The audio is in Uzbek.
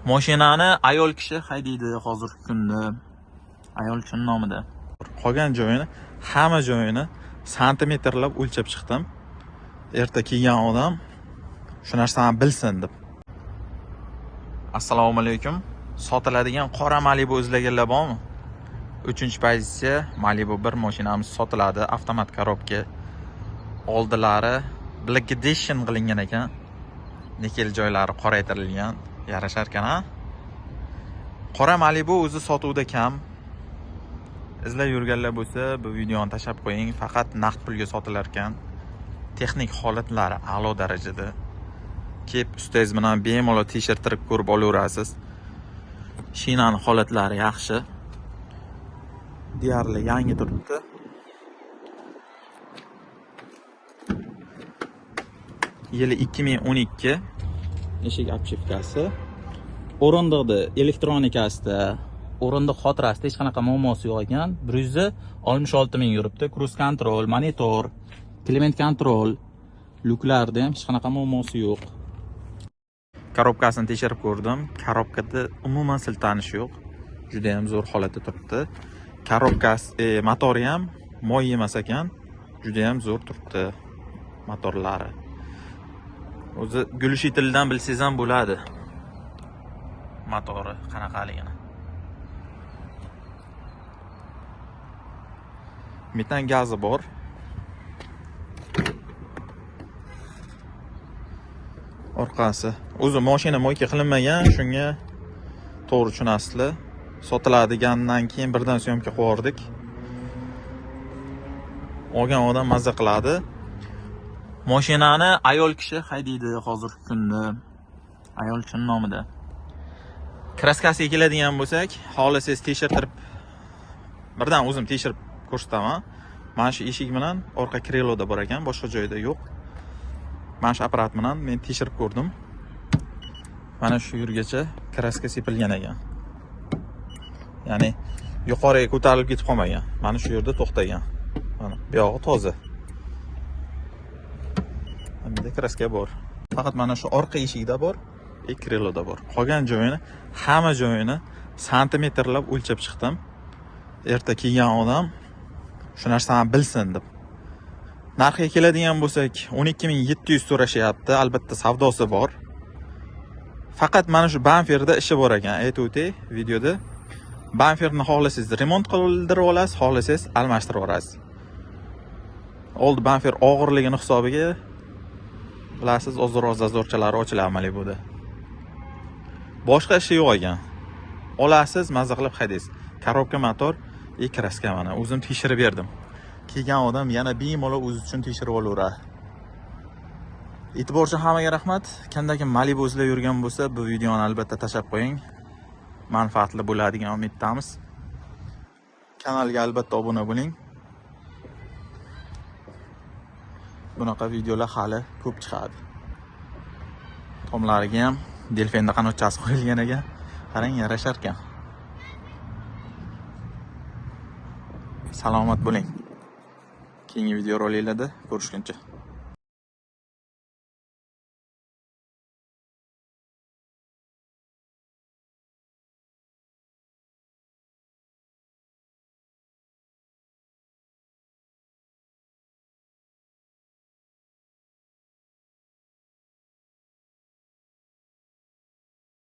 Mashinani ayol kishi haydaydi hozirgi kunda. Ayol kishining nomida. Qolgan joyini, hamma joyini santimetrlab o'lchab chiqdim. Erta kelgan odam shu narsani bilsin deb. Assalomu alaykum. Sotiladigan qora Malibu izlaganlar bormi? 3-pozitsiya Malibu 1 mashinamiz sotiladi, avtomat korobka. Oldilari Black Edition qilingan ekan. Nikel joylari qoraytirilgan, yarashar ekan, ha? Qora Malibu o'zi sotuvda kam. Izlab yurganlar bo'lsa, bu videoni tashab qo'ying. Faqat naqd pulga sotilar ekan. Texnik holatlari a'lo darajada. Kep ustangiz bilan bemalol tekshirtirib ko'rib olaverasiz. Shinaning holatlari yaxshi. Deyarli yangi turibdi. Yili 2012 eshik obchivkasi. O'rindiqda elektronikasida, o'rindiq xotirasida hech qanaqa muammosi yo'q ekan. 166 ming yuribdi. Cruise control, monitor, climate control, luklarda ham hech qanaqa muammosi yo'q. Korobkasini tekshirib ko'rdim. Korobkada umuman siltanish yo'q. Juda ham zo'r holatda turibdi. Korobkasi, motori ham moy emas ekan. Juda ham zo'r turibdi motorlari. O'zi gulshitilidan bilsangiz ham bo'ladi. Motori qanaqaligini. Metan gazi bor. Orqasi. O'zi mashina moyka qilinmagan, shunga to'g'ri tushunasizlar. Sotiladigandan keyin birdan syomka qo'yardik. Olgan odam mazza qiladi. Mashinani ayol kishi haydaydi hozirgi kunda. Ayol kishining nomida. Kraskasiga keladigan bo'lsak, xohlasangiz tekshirtirib birdan o'zim tekshirib ko'rsataman. Mana shu eshik bilan orqa kreloda bor ekan, boshqa joyda yo'q. Mana shu apparat bilan men tekshirib ko'rdim. Mana shu yergacha kraska sepilgan ekan. Ya'ni yuqoriga ko'tarilib ketib qolmagan. Mana shu yerda to'xtagan. Mana bu yog'i toza. Bunda kraska bor. Faqat mana shu orqa eshikda bor, kreloda bor. Qolgan joyini, hamma joyini santimetrlab o'lchab chiqdim. Erta kelgan odam shu narsani bilsin deb. Narxiga keladigan bo'lsak, 12700 so'rashyapti. Albatta savdosi bor. Faqat mana shu bamferda ishi bor ekan. Aytib o'tay videoda. Bamferni xohlasangiz remont qildirib olasiz, xohlasangiz almashtirib olasiz. Oldi bamfer og'irligini hisobiga bilasiz, ozroq zazorchalari ochiladi Malibuda. Boshqa ishi yo'q ekan. Olasiz, mazza qilib haydaysiz. Korobka, motor, kraska mana o'zim tekshirib berdim. Kelgan odam yana bemalol o'zi uchun tekshirib olaveradi. E'tibor uchun hammaga rahmat. Kimdagi Malibu izlab yurgan bo'lsa, bu videoni albatta tashab qo'ying. Manfaatli bo'ladigan umiddamiz. Kanalga albatta obuna bo'ling. Bunaqa videolar hali ko'p chiqadi. Tomlariga ham delfinda qanotchasi qo'yilgan ekan. Qarang, yarashar ekan. Salomat bo'ling. Keyingi video roliklarda ko'rishguncha.